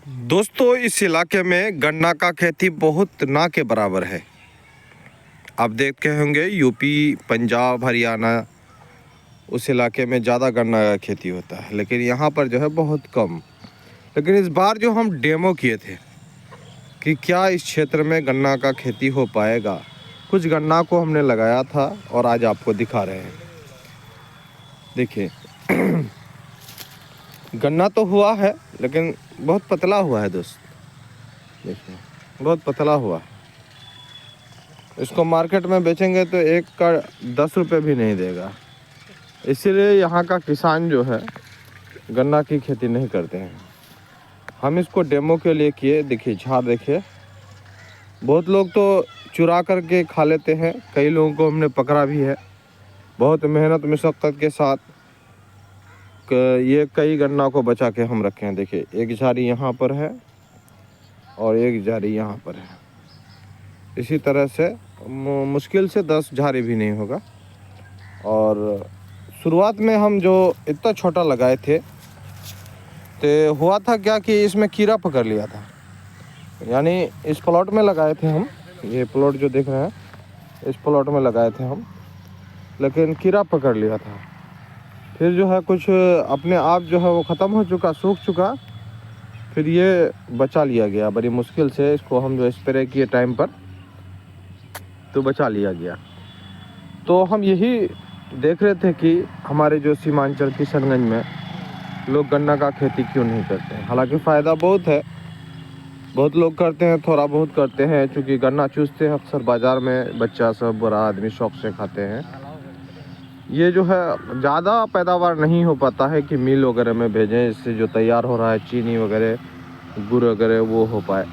दोस्तों, इस इलाके में गन्ना का खेती बहुत ना के बराबर है। आप देखते होंगे यूपी, पंजाब, हरियाणा उस इलाके में ज़्यादा गन्ना का खेती होता है, लेकिन यहाँ पर जो है बहुत कम। लेकिन इस बार जो हम डेमो किए थे कि क्या इस क्षेत्र में गन्ना का खेती हो पाएगा, कुछ गन्ना को हमने लगाया था और आज आपको दिखा रहे हैं। देखिए गन्ना तो हुआ है लेकिन बहुत पतला हुआ है दोस्त। देखिए बहुत पतला हुआ है। इसको मार्केट में बेचेंगे तो एक का 10 रुपये भी नहीं देगा। इसीलिए यहाँ का किसान जो है गन्ना की खेती नहीं करते हैं। हम इसको डेमो के लिए किए। देखिए झाड़ देखिए, बहुत लोग तो चुरा करके खा लेते हैं, कई लोगों को हमने पकड़ा भी है। बहुत मेहनत मशक्क़त के साथ ये कई गन्ना को बचा के हम रखे हैं। देखिए एक झाड़ी यहाँ पर है और एक झाड़ी यहाँ पर है। इसी तरह से मुश्किल से 10 झाड़ी भी नहीं होगा। और शुरुआत में हम जो इतना छोटा लगाए थे तो हुआ था क्या कि इसमें कीड़ा पकड़ लिया था। यानी इस प्लॉट में लगाए थे हम, ये प्लॉट जो देख रहे हैं इस प्लॉट में लगाए थे हम, लेकिन कीड़ा पकड़ लिया था। फिर जो है कुछ अपने आप जो है वो ख़त्म हो चुका, सूख चुका। फिर ये बचा लिया गया बड़ी मुश्किल से। इसको हम जो स्प्रे किए टाइम पर तो बचा लिया गया। तो हम यही देख रहे थे कि हमारे जो सीमांचल किशनगंज में लोग गन्ना का खेती क्यों नहीं करते हैं। हालांकि फ़ायदा बहुत है, बहुत लोग करते हैं, थोड़ा बहुत करते हैं। चूँकि गन्ना चूसते हैं अक्सर बाज़ार में, बच्चा सब बड़ा आदमी शौक से खाते हैं। ये जो है ज़्यादा पैदावार नहीं हो पाता है कि मिल वगैरह में भेजें, इससे जो तैयार हो रहा है चीनी वगैरह, गुड़ वगैरह वो हो पाए।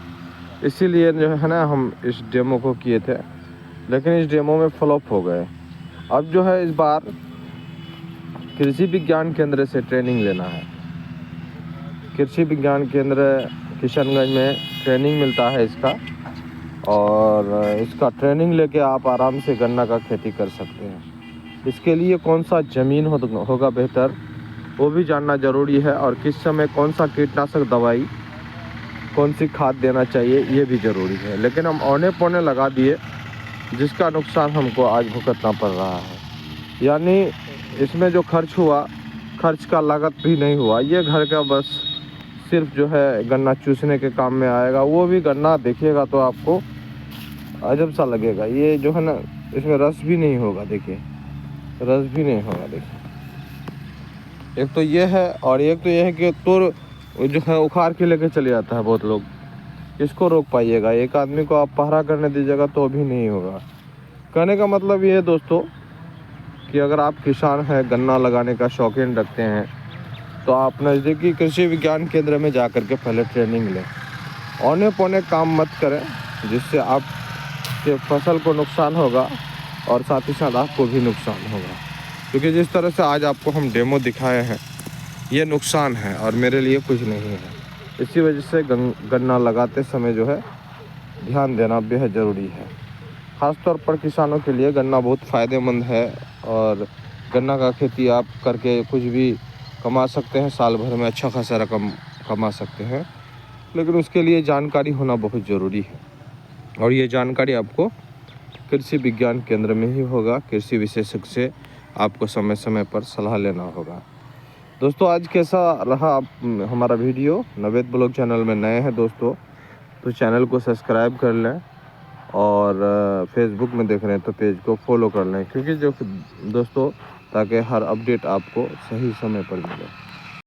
इसीलिए जो है ना हम इस डेमो को किए थे, लेकिन इस डेमो में फ्लॉप हो गए। अब जो है इस बार कृषि विज्ञान केंद्र से ट्रेनिंग लेना है। कृषि विज्ञान केंद्र किशनगंज में ट्रेनिंग मिलता है इसका, और इसका ट्रेनिंग लेके आप आराम से गन्ना का खेती कर सकते हैं। इसके लिए कौन सा ज़मीन होगा बेहतर वो भी जानना ज़रूरी है, और किस समय कौन सा कीटनाशक दवाई, कौन सी खाद देना चाहिए ये भी ज़रूरी है। लेकिन हम औने पौने लगा दिए, जिसका नुकसान हमको आज भुगतना पड़ रहा है। यानी इसमें जो खर्च हुआ, खर्च का लागत भी नहीं हुआ। ये घर का बस सिर्फ जो है गन्ना चूसने के काम में आएगा। वो भी गन्ना देखिएगा तो आपको अजब सा लगेगा। ये जो है ना इसमें रस भी नहीं होगा। देखिए रस भी नहीं होगा। देखिए एक तो ये है, और एक तो ये है कि तोड़ जो है उखाड़ के लेके चले जाता है बहुत लोग। इसको रोक पाइएगा? एक आदमी को आप पहरा करने दीजिएगा तो भी नहीं होगा। कहने का मतलब ये है दोस्तों कि अगर आप किसान हैं, गन्ना लगाने का शौकीन रखते हैं, तो आप नज़दीकी कृषि विज्ञान केंद्र में जा कर के पहले ट्रेनिंग लें। औने पौने काम मत करें, जिससे आपके फसल को नुकसान होगा और साथ ही साथ आपको भी नुकसान होगा। क्योंकि जिस तरह से आज आपको हम डेमो दिखाए हैं ये नुकसान है और मेरे लिए कुछ नहीं है। इसी वजह से गन्ना लगाते समय जो है ध्यान देना बेहद ज़रूरी है। ख़ास तौर पर किसानों के लिए गन्ना बहुत फ़ायदेमंद है, और गन्ना का खेती आप करके कुछ भी कमा सकते हैं। साल भर में अच्छा खासा रकम कमा सकते हैं, लेकिन उसके लिए जानकारी होना बहुत ज़रूरी है। और ये जानकारी आपको कृषि विज्ञान केंद्र में ही होगा। कृषि विशेषज्ञ से आपको समय समय पर सलाह लेना होगा। दोस्तों आज कैसा रहा हमारा वीडियो? नवेद ब्लॉग चैनल में नए हैं दोस्तों तो चैनल को सब्सक्राइब कर लें, और फेसबुक में देख रहे हैं तो पेज को फॉलो कर लें, क्योंकि जो दोस्तों ताकि हर अपडेट आपको सही समय पर मिले।